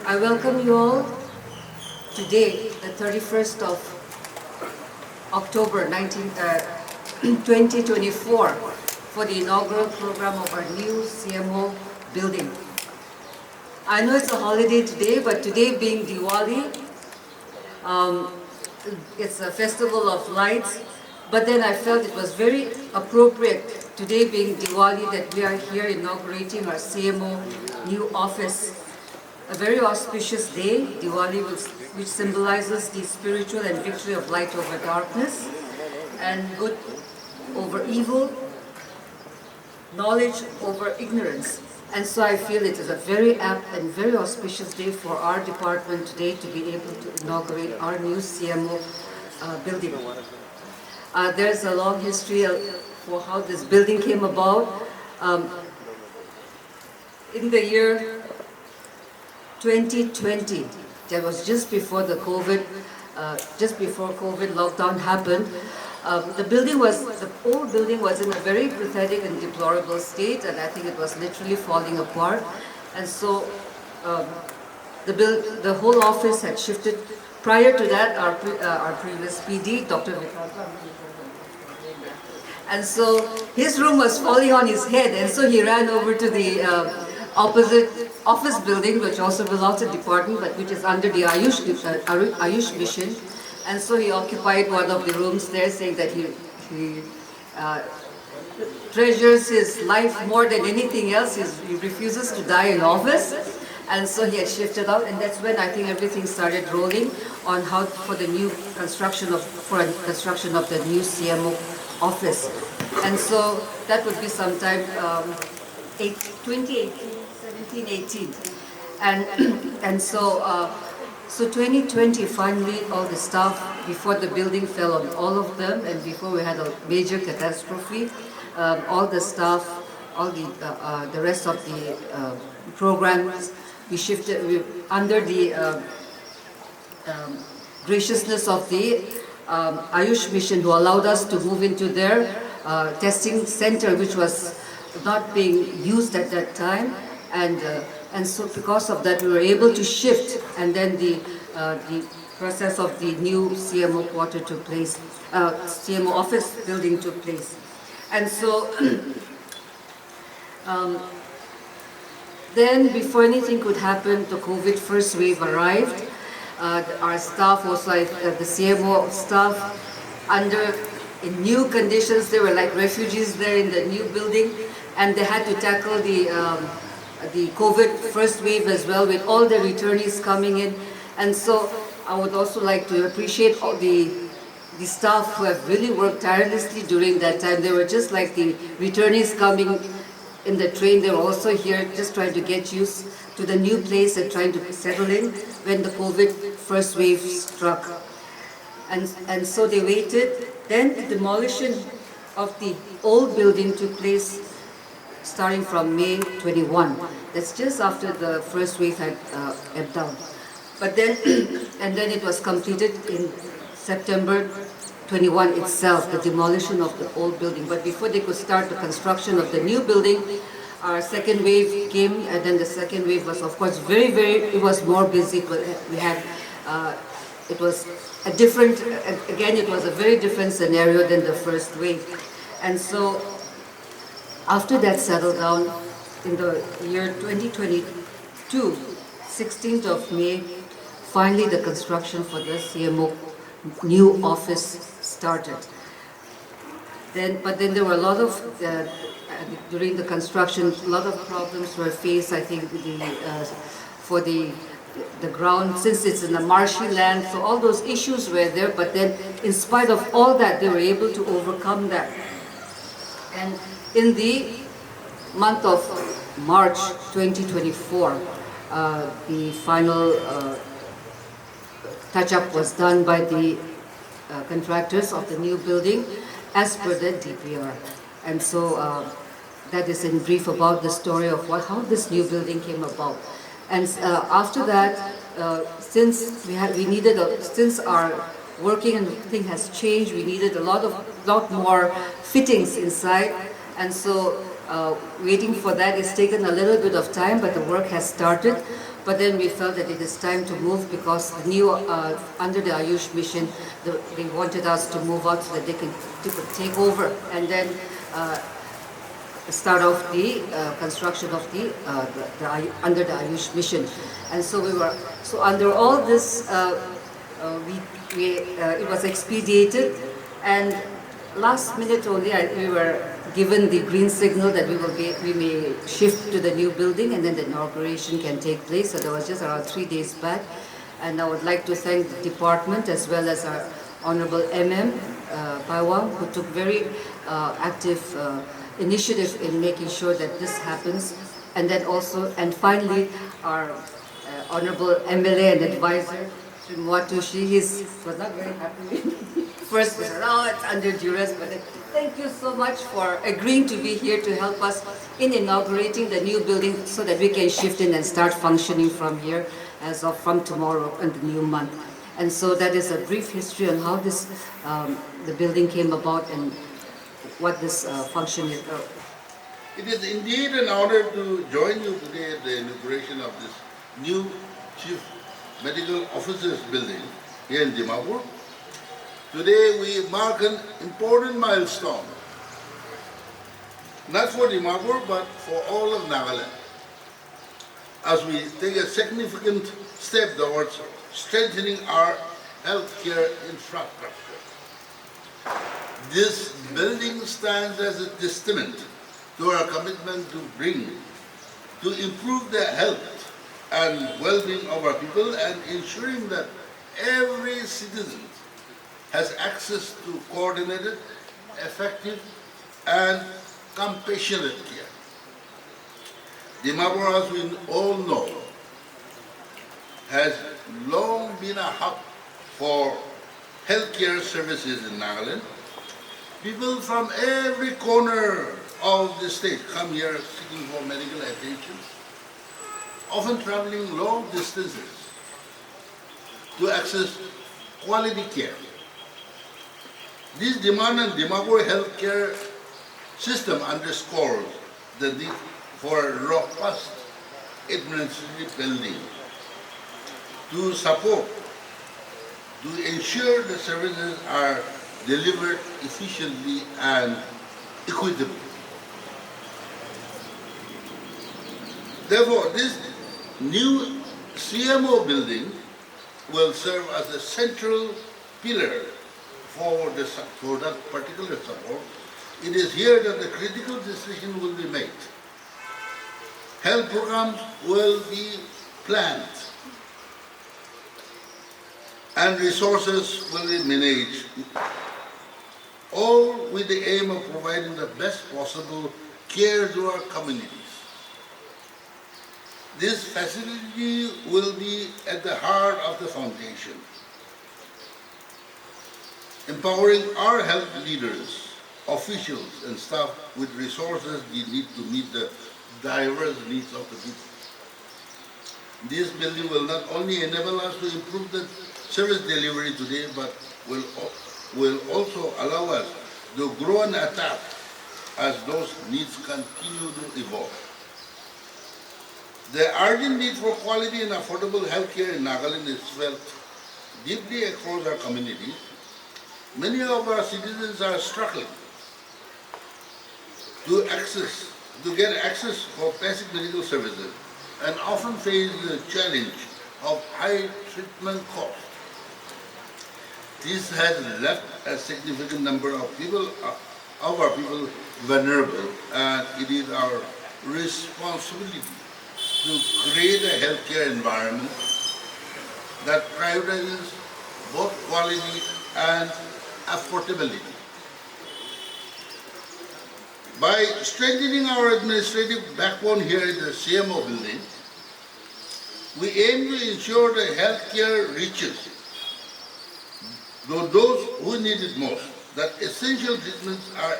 I welcome you all today, the 31st of October 2024, for the inaugural program of our new CMO building. I know it's a holiday today, but today being Diwali, it's a festival of lights, but then I felt it was very appropriate, today being Diwali, that we are here inaugurating our CMO new office. A very auspicious day, Diwali, which symbolizes the spiritual and victory of light over darkness and good over evil, knowledge over ignorance. And so I feel it is a very apt and very auspicious day for our department today to be able to inaugurate our new CMO building. There's a long history for how this building came about. In the year 2020, that was just before the COVID lockdown happened. The old building was in a very pathetic and deplorable state, and I think it was literally falling apart. And so the whole office had shifted. Prior to that, our previous PD, Dr. Vikranta, and so his room was falling on his head, and so he ran over to the opposite office building, which also belongs to the department, but which is under the Ayush mission. And so he occupied one of the rooms there, saying that he treasures his life more than anything else. He refuses to die in office. And so he had shifted out, and that's when I think everything started rolling on how for the construction of the new CMO office. And so that would be sometime 2018. And so 2020, finally, all the staff, before the building fell on all of them, and before we had a major catastrophe, all the staff, all the rest of the programs, we shifted under the graciousness of the Ayush mission, who allowed us to move into their testing center, which was not being used at that time. And so because of that, we were able to shift, and then the process of the new CMO quarter took place, CMO office building took place. And so then before anything could happen, the COVID first wave arrived. Our staff was like the CMO staff in new conditions. They were like refugees there in the new building, and they had to tackle the COVID first wave as well, with all the returnees coming in. And so I would also like to appreciate all the staff who have really worked tirelessly during that time. They were just like the returnees coming in the train. They were also here just trying to get used to the new place and trying to settle in when the COVID first wave struck. And so they waited. Then the demolition of the old building took place starting from May 21. That's just after the first wave had ebbed down. But then, and then it was completed in September 21 itself, the demolition of the old building. But before they could start the construction of the new building, our second wave came, and then the second wave was, of course, it was more busy. We had, it was a different, again, it was a very different scenario than the first wave. And so, after that settled down, in the year 2022, 16th of May, finally the construction for the CMO new office started. But then there were a lot of, during the construction, a lot of problems were faced, I think, for the ground, since it's in a marshy land, so all those issues were there, but then in spite of all that, they were able to overcome that. And in the month of March 2024, the final touch-up was done by the contractors of the new building as per the DPR. And so that is in brief about the story of how this new building came about. And after that, since our working thing has changed, we needed a lot more fittings inside. And so waiting for that. It's taken a little bit of time, but the work has started. But then we felt that it is time to move because the new, under the Ayush mission, they wanted us to move out so that they could take over and then start off the construction of under the Ayush mission. And so so under all this, it was expedited, and last minute only we were given the green signal that we may shift to the new building and then the inauguration can take place. So that was just around 3 days back. And I would like to thank the department as well as our Honorable MM Paiwang, who took very active initiative in making sure that this happens. And then also, and finally, our Honorable MLA and advisor, Moatoshi, he was not very happy. First, we said, oh, it's under duress, but thank you so much for agreeing to be here to help us in inaugurating the new building so that we can shift in and start functioning from here from tomorrow and the new month. And so that is a brief history on how this, the building came about and what this function is. It is indeed an honor to join you today at the inauguration of this new Chief Medical Officers building here in Dimapur. Today we mark an important milestone, not for Dimapur but for all of Nagaland, as we take a significant step towards strengthening our healthcare infrastructure. This building stands as a testament to our commitment to improve the health and well-being of our people and ensuring that every citizen has access to coordinated, effective and compassionate care. Dimapur, as we all know, has long been a hub for healthcare services in Nagaland. People from every corner of the state come here seeking for medical attention, often traveling long distances to access quality care. This demand on Dimapur healthcare system underscores the need for a robust administrative building to support, to ensure the services are delivered efficiently and equitably. Therefore, this new CMO building will serve as a central pillar for that particular support. It is here that the critical decision will be made. Health programs will be planned and resources will be managed, all with the aim of providing the best possible care to our communities. This facility will be at the heart of the foundation, empowering our health leaders, officials and staff with resources they need to meet the diverse needs of the people. This building will not only enable us to improve the service delivery today, but will also allow us to grow and adapt as those needs continue to evolve. The urgent need for quality and affordable healthcare in Nagaland is felt deeply across our communities. Many of our citizens are struggling to get access for basic medical services and often face the challenge of high treatment costs. This has left a significant number of our people vulnerable, and it is our responsibility to create a healthcare environment that prioritizes both quality and affordability. By strengthening our administrative backbone here in the CMO building, we aim to ensure the healthcare reaches those who need it most, that essential treatments are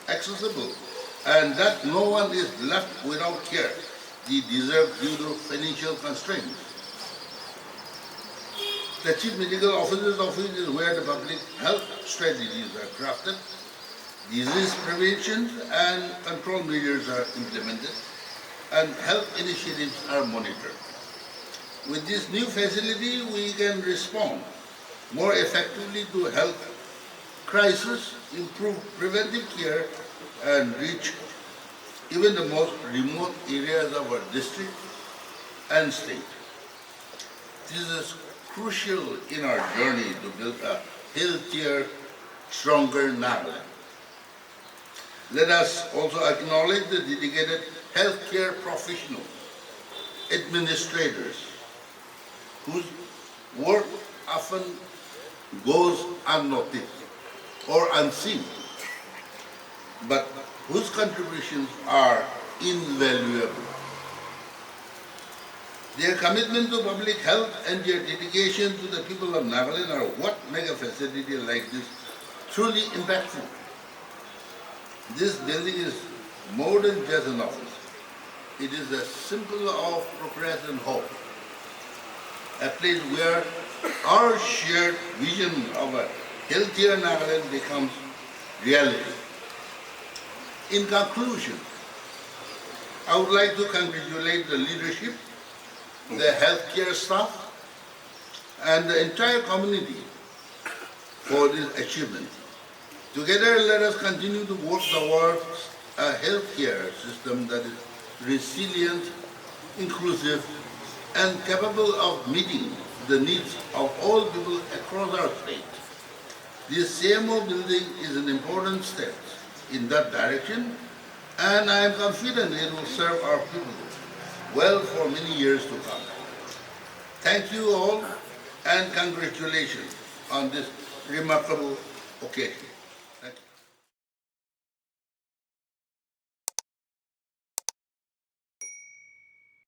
accessible, and that no one is left without care they deserve due to financial constraints. The Chief Medical Officer's office is where the public health strategies are crafted Disease prevention and control measures are implemented, and health initiatives are monitored. With this new facility, we can respond more effectively to health crisis, improve preventive care, and reach even the most remote areas of our district and state. This is crucial in our journey to build a healthier, stronger Nagaland. Let us also acknowledge the dedicated healthcare professionals, administrators, whose work often goes unnoticed or unseen, but whose contributions are invaluable. Their commitment to public health and their dedication to the people of Nagaland are what make a facility like this truly impactful. This building is more than just an office. It is a symbol of progress and hope, a place where our shared vision of a healthier Nagaland becomes reality. In conclusion, I would like to congratulate the leadership, the healthcare staff, and the entire community for this achievement. Together, let us continue to work towards a healthcare system that is resilient, inclusive, and capable of meeting the needs of all people across our state. This CMO building is an important step in that direction, and I am confident it will serve our people well for many years to come. Thank you all, and congratulations on this remarkable occasion.